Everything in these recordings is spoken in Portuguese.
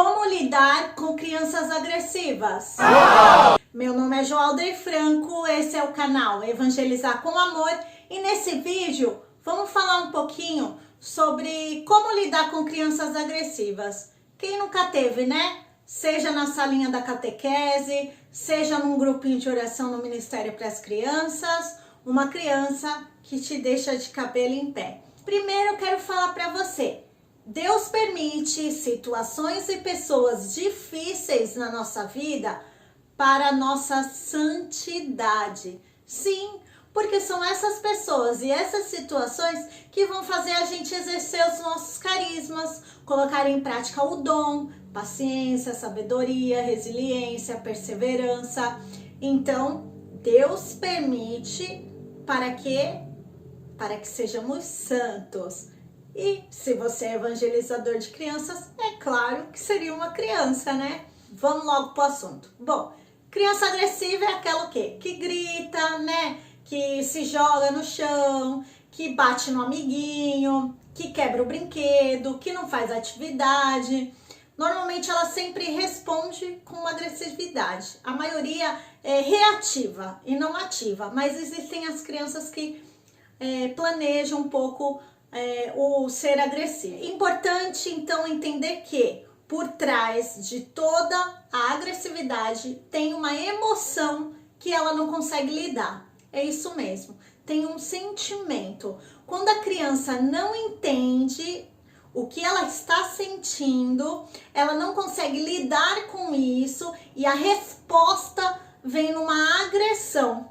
Como lidar com crianças agressivas? Meu nome é Joaldre Franco, esse é o canal Evangelizar com Amor e nesse vídeo vamos falar um pouquinho sobre como lidar com crianças agressivas. Quem nunca teve, né? Seja na salinha da catequese, seja num grupinho de oração no Ministério para as Crianças, uma criança que te deixa de cabelo em pé. Primeiro eu quero falar para você, Deus permite situações e pessoas difíceis na nossa vida para a nossa santidade. Sim, porque são essas pessoas e essas situações que vão fazer a gente exercer os nossos carismas, colocar em prática o dom, paciência, sabedoria, resiliência, perseverança. Então, Deus permite para que sejamos santos. E se você é evangelizador de crianças, é claro que seria uma criança, né? Vamos logo pro assunto. Bom, criança agressiva é aquela o quê? Que grita, né? Que se joga no chão, que bate no amiguinho, que quebra o brinquedo, que não faz atividade. Normalmente ela sempre responde com uma agressividade. A maioria é reativa e não ativa, mas existem as crianças que planejam um pouco o ser agressivo. Importante então entender que por trás de toda a agressividade tem uma emoção que ela não consegue lidar. É isso mesmo, tem um sentimento. Quando a criança não entende o que ela está sentindo, ela não consegue lidar com isso e a resposta vem numa agressão.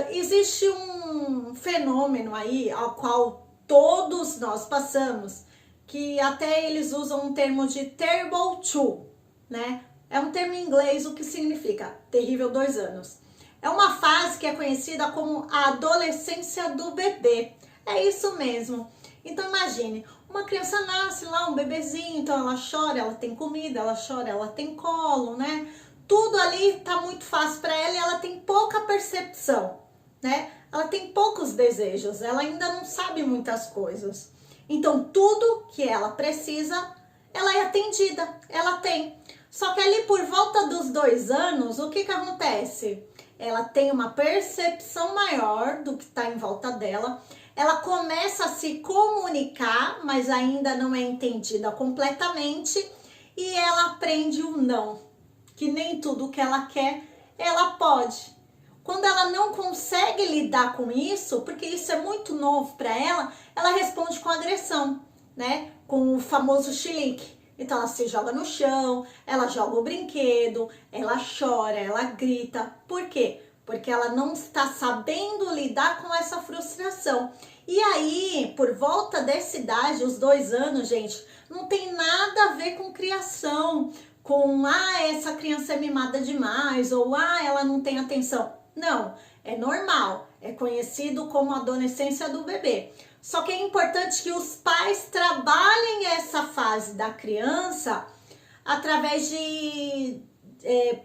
Existe um fenômeno aí ao qual todos nós passamos, que até eles usam um termo de terrible two, né? É um termo em inglês, o que significa terrível 2 anos. É uma fase que é conhecida como a adolescência do bebê. É isso mesmo. Então imagine, uma criança nasce lá, um bebezinho, então ela chora, ela tem comida, ela chora, ela tem colo, né? Tudo ali tá muito fácil para ela e ela tem pouca percepção, né? Ela tem poucos desejos, ela ainda não sabe muitas coisas. Então, tudo que ela precisa, ela é atendida, ela tem. Só que ali por volta dos 2 anos, o que acontece? Ela tem uma percepção maior do que está em volta dela. Ela começa a se comunicar, mas ainda não é entendida completamente. E ela aprende o não, que nem tudo que ela quer, ela pode. Quando ela não consegue lidar com isso, porque isso é muito novo para ela responde com agressão, né? Com o famoso chilique. Então ela se joga no chão, ela joga o brinquedo, ela chora, ela grita. Por quê? Porque ela não está sabendo lidar com essa frustração. E aí, por volta dessa idade, os 2 anos, gente, não tem nada a ver com criação, com essa criança é mimada demais, ou ela não tem atenção. Não, é normal, é conhecido como adolescência do bebê. Só que é importante que os pais trabalhem essa fase da criança através de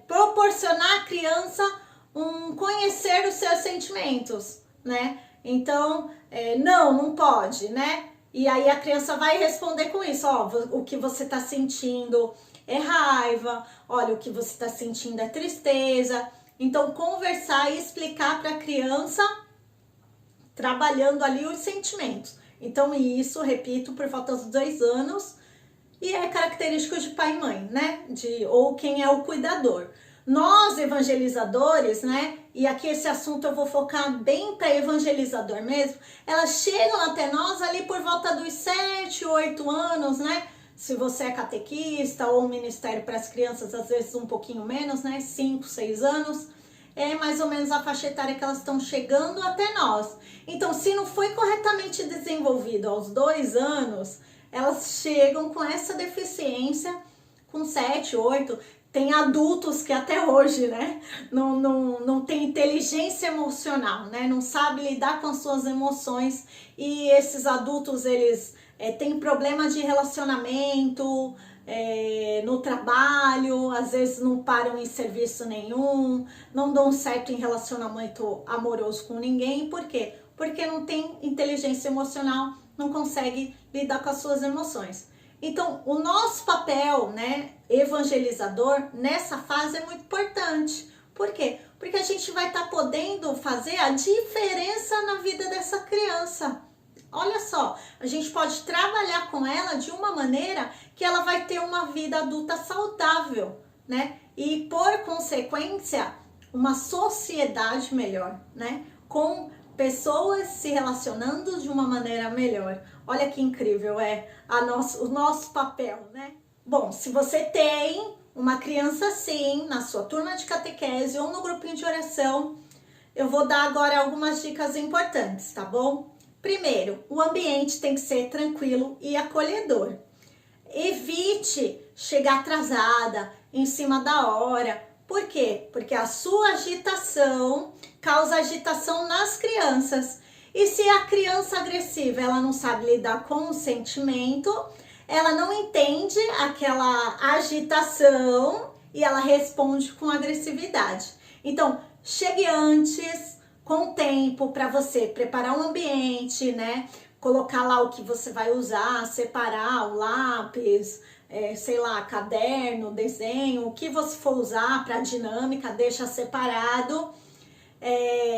proporcionar à criança conhecer os seus sentimentos, né? Então, não pode, né? E aí a criança vai responder com isso, ó, o que você tá sentindo é raiva, olha, o que você tá sentindo é tristeza. Então, conversar e explicar para a criança, trabalhando ali os sentimentos. Então, isso, repito, por volta dos 2 anos, e é característico de pai e mãe, né? Ou quem é o cuidador. Nós, evangelizadores, né? E aqui esse assunto eu vou focar bem para evangelizador mesmo. Elas chegam até nós ali por volta dos 7, 8 anos, né? Se você é catequista ou Ministério para as Crianças, às vezes um pouquinho menos, né? 5, 6 anos. É mais ou menos a faixa etária que elas estão chegando até nós. Então, se não foi corretamente desenvolvido aos 2 anos, elas chegam com essa deficiência com 7, 8. Tem adultos que até hoje, né? Não tem inteligência emocional, né? Não sabe lidar com as suas emoções. E esses adultos, eles têm problema de relacionamento, no trabalho, às vezes não param em serviço nenhum, não dão certo em relacionamento amoroso com ninguém. Por quê? Porque não tem inteligência emocional, não consegue lidar com as suas emoções. Então, o nosso papel, né, evangelizador, nessa fase é muito importante. Por quê? Porque a gente vai estar podendo fazer a diferença na vida dessa criança. Olha só, a gente pode trabalhar com ela de uma maneira que ela vai ter uma vida adulta saudável, né? E, por consequência, uma sociedade melhor, né? Com pessoas se relacionando de uma maneira melhor. Olha que incrível o nosso papel, né? Bom, se você tem uma criança assim na sua turma de catequese ou no grupinho de oração, eu vou dar agora algumas dicas importantes, tá bom? Primeiro, o ambiente tem que ser tranquilo e acolhedor. Evite chegar atrasada, em cima da hora. Por quê? Porque a sua agitação causa agitação nas crianças. E se a criança agressiva, ela não sabe lidar com o sentimento, ela não entende aquela agitação e ela responde com agressividade. Então, chegue antes, com tempo, para você preparar um ambiente, né? Colocar lá o que você vai usar, separar o lápis, sei lá, caderno, desenho, o que você for usar para dinâmica, deixa separado.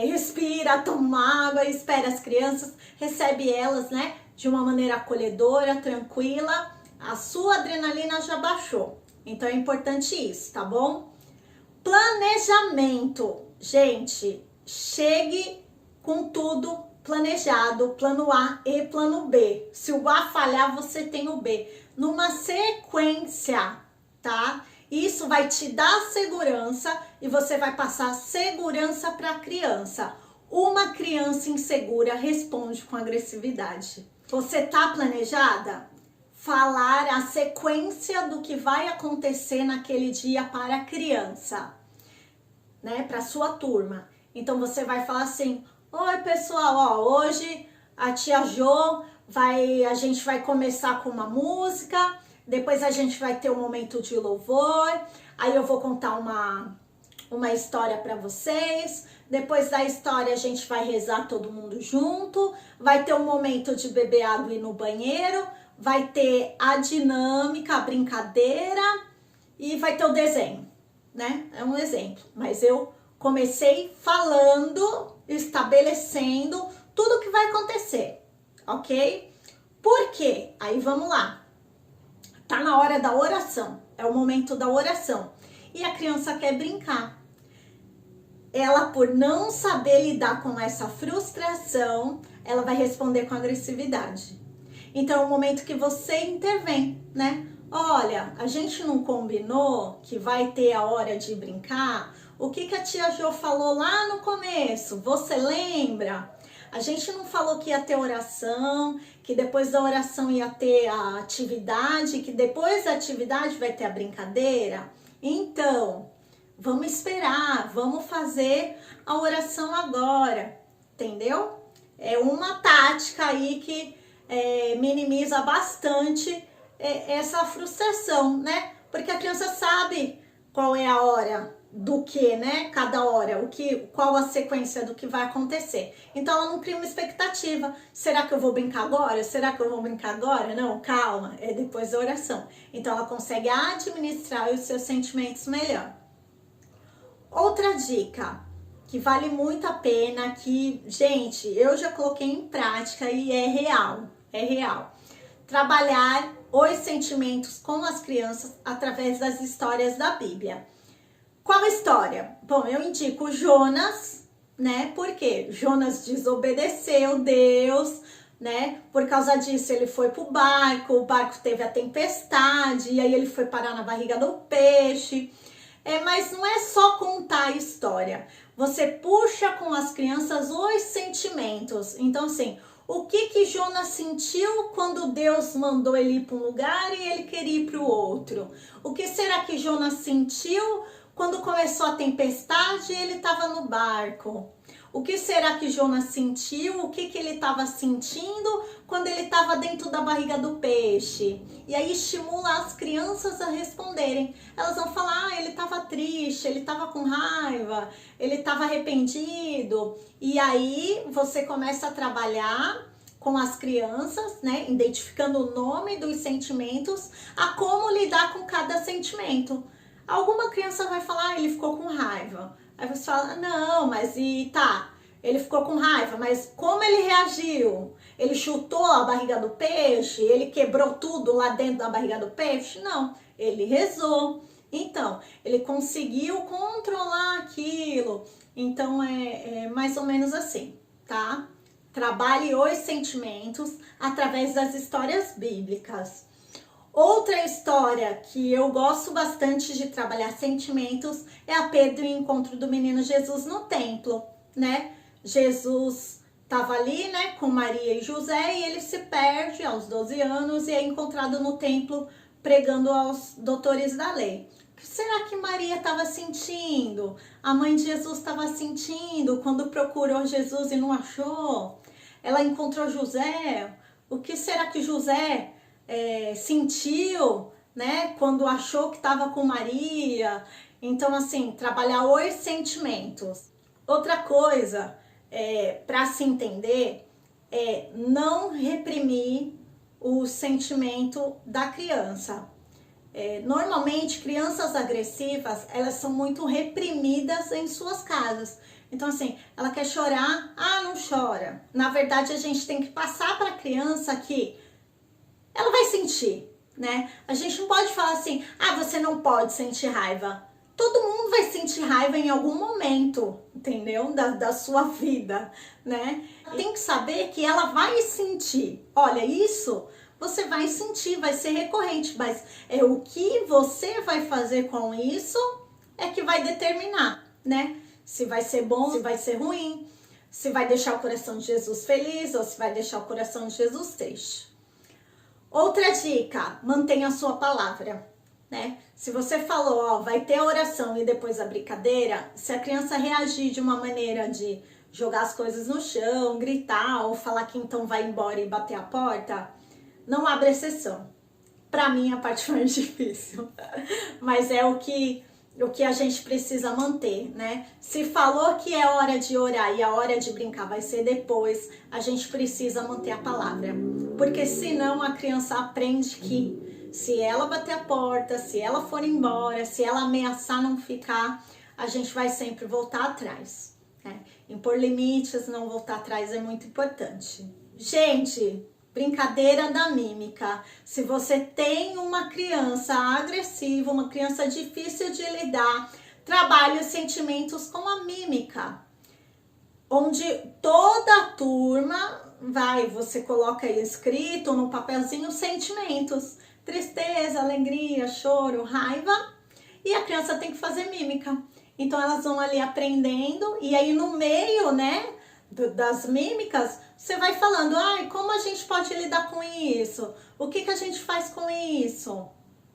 Respira, toma água, espera as crianças, recebe elas, né, de uma maneira acolhedora, tranquila. A sua adrenalina já baixou, então é importante isso, tá bom? Planejamento, gente, chegue com tudo planejado, plano A e plano B. Se o A falhar, você tem o B, numa sequência, tá? Isso vai te dar segurança e você vai passar segurança para a criança. Uma criança insegura responde com agressividade. Você tá planejada? Falar a sequência do que vai acontecer naquele dia para a criança, né? Para sua turma. Então você vai falar assim: oi pessoal, ó, hoje a tia Jo a gente vai começar com uma música. Depois a gente vai ter um momento de louvor, aí eu vou contar uma história para vocês. Depois da história a gente vai rezar todo mundo junto, vai ter um momento de beber água e ir no banheiro, vai ter a dinâmica, a brincadeira e vai ter o desenho, né? É um exemplo, mas eu comecei falando, estabelecendo tudo que vai acontecer, ok? Por quê? Aí vamos lá. Tá na hora da oração, é o momento da oração. E a criança quer brincar. Ela, por não saber lidar com essa frustração, ela vai responder com agressividade. Então é o momento que você intervém, né? Olha, a gente não combinou que vai ter a hora de brincar? O que a tia Jo falou lá no começo? Você lembra? A gente não falou que ia ter oração, que depois da oração ia ter a atividade, que depois da atividade vai ter a brincadeira? Então, vamos esperar, vamos fazer a oração agora, entendeu? É uma tática aí que minimiza bastante essa frustração, né? Porque a criança sabe qual é a hora do que, né? Cada hora, qual a sequência do que vai acontecer. Então ela não cria uma expectativa. Será que eu vou brincar agora? Será que eu vou brincar agora? Não, calma, é depois da oração. Então ela consegue administrar os seus sentimentos melhor. Outra dica que vale muito a pena, que, gente, eu já coloquei em prática e é real. Trabalhar os sentimentos com as crianças através das histórias da Bíblia. Qual história? Bom, eu indico Jonas, né? Porque Jonas desobedeceu Deus, né? Por causa disso ele foi pro barco, o barco teve a tempestade, e aí ele foi parar na barriga do peixe. Mas não é só contar a história. Você puxa com as crianças os sentimentos. Então, assim, o que Jonas sentiu quando Deus mandou ele ir para um lugar e ele queria ir para o outro? O que será que Jonas sentiu quando começou a tempestade e ele estava no barco? O que será que Jonas sentiu? O que ele estava sentindo quando ele estava dentro da barriga do peixe? E aí estimula as crianças a responderem. Elas vão falar, ele estava triste, ele estava com raiva, ele estava arrependido. E aí você começa a trabalhar com as crianças, né, identificando o nome dos sentimentos, a como lidar com cada sentimento. Alguma criança vai falar, ele ficou com raiva. Aí você fala, não, mas ele ficou com raiva, mas como ele reagiu? Ele chutou a barriga do peixe? Ele quebrou tudo lá dentro da barriga do peixe? Não, ele rezou. Então, ele conseguiu controlar aquilo. Então, é mais ou menos assim, tá? Trabalhe os sentimentos através das histórias bíblicas. Outra história que eu gosto bastante de trabalhar sentimentos é a perda e encontro do menino Jesus no templo, né? Jesus estava ali, né, com Maria e José, e ele se perde aos 12 anos e é encontrado no templo pregando aos doutores da lei. O que será que Maria estava sentindo? A mãe de Jesus estava sentindo quando procurou Jesus e não achou? Ela encontrou José. O que será que José sentiu, né, quando achou que estava com Maria? Então, assim, trabalhar os sentimentos. Outra coisa, para se entender, é não reprimir o sentimento da criança. Normalmente, crianças agressivas, elas são muito reprimidas em suas casas. Então, assim, ela quer chorar, não chora. Na verdade, a gente tem que passar para a criança que ela vai sentir, né? A gente não pode falar assim, você não pode sentir raiva. Todo mundo vai sentir raiva em algum momento, entendeu? Da sua vida, né? Tem que saber que ela vai sentir. Olha, isso você vai sentir, vai ser recorrente, mas o que você vai fazer com isso é que vai determinar, né? Se vai ser bom, se vai ser ruim, se vai deixar o coração de Jesus feliz ou se vai deixar o coração de Jesus triste. Outra dica, mantenha a sua palavra, né? Se você falou, vai ter a oração e depois a brincadeira, se a criança reagir de uma maneira de jogar as coisas no chão, gritar ou falar que então vai embora e bater a porta, não abre exceção. Para mim, a parte mais difícil, mas é o que a gente precisa manter, né? Se falou que é hora de orar e a hora de brincar vai ser depois, a gente precisa manter a palavra. Porque senão a criança aprende que se ela bater a porta, se ela for embora, se ela ameaçar não ficar, a gente vai sempre voltar atrás, né? Impor limites, não voltar atrás é muito importante. Gente, brincadeira da mímica. Se você tem uma criança agressiva, uma criança difícil de lidar, trabalhe os sentimentos com a mímica. Onde toda a turma você coloca aí escrito no papelzinho sentimentos. Tristeza, alegria, choro, raiva. E a criança tem que fazer mímica. Então elas vão ali aprendendo e aí no meio, né, das mímicas, você vai falando, como a gente pode lidar com isso? O que a gente faz com isso?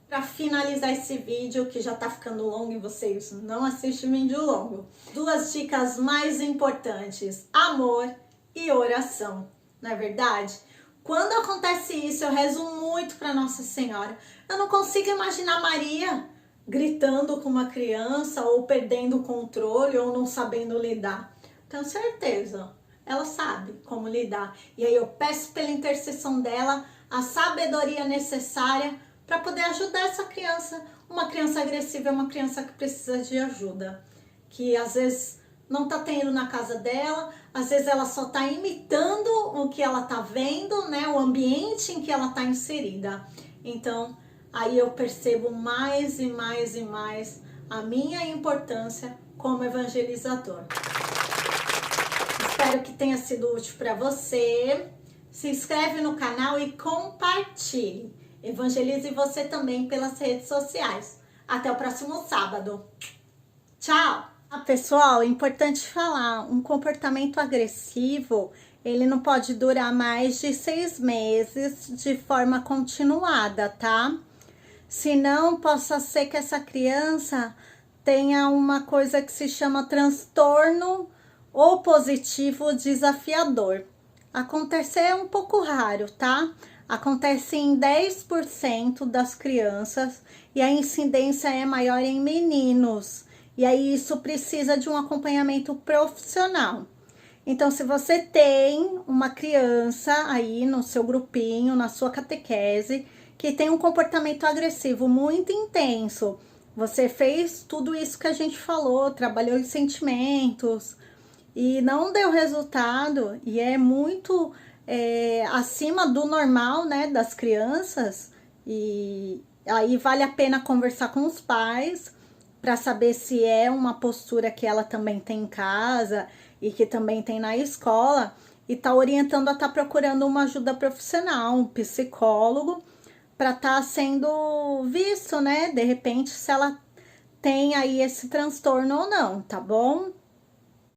Para finalizar esse vídeo, que já tá ficando longo e vocês não assistem vídeo longo. 2 dicas mais importantes, amor e oração, não é verdade? Quando acontece isso, eu rezo muito para Nossa Senhora. Eu não consigo imaginar Maria gritando com uma criança ou perdendo o controle ou não sabendo lidar. Tenho certeza, ela sabe como lidar. E aí eu peço pela intercessão dela a sabedoria necessária para poder ajudar essa criança. Uma criança agressiva é uma criança que precisa de ajuda, que às vezes não tá tendo na casa dela, às vezes ela só tá imitando o que ela tá vendo, né, o ambiente em que ela tá inserida. Então, aí eu percebo mais e mais e mais a minha importância como evangelizador. Espero que tenha sido útil para você. Se inscreve no canal e compartilhe. Evangelize você também pelas redes sociais. Até o próximo sábado. Tchau! Pessoal, é importante falar, um comportamento agressivo, ele não pode durar mais de 6 meses de forma continuada, tá? Senão, possa ser que essa criança tenha uma coisa que se chama transtorno opositivo desafiador. Acontecer é um pouco raro, tá? Acontece em 10% das crianças e a incidência é maior em meninos. E aí isso precisa de um acompanhamento profissional. Então, se você tem uma criança aí no seu grupinho, na sua catequese, que tem um comportamento agressivo muito intenso, você fez tudo isso que a gente falou, trabalhou os sentimentos e não deu resultado, e é muito acima do normal, né, das crianças, e aí vale a pena conversar com os pais para saber se é uma postura que ela também tem em casa e que também tem na escola, e tá orientando a estar procurando uma ajuda profissional, um psicólogo, para estar sendo visto, né? De repente, se ela tem aí esse transtorno ou não, tá bom?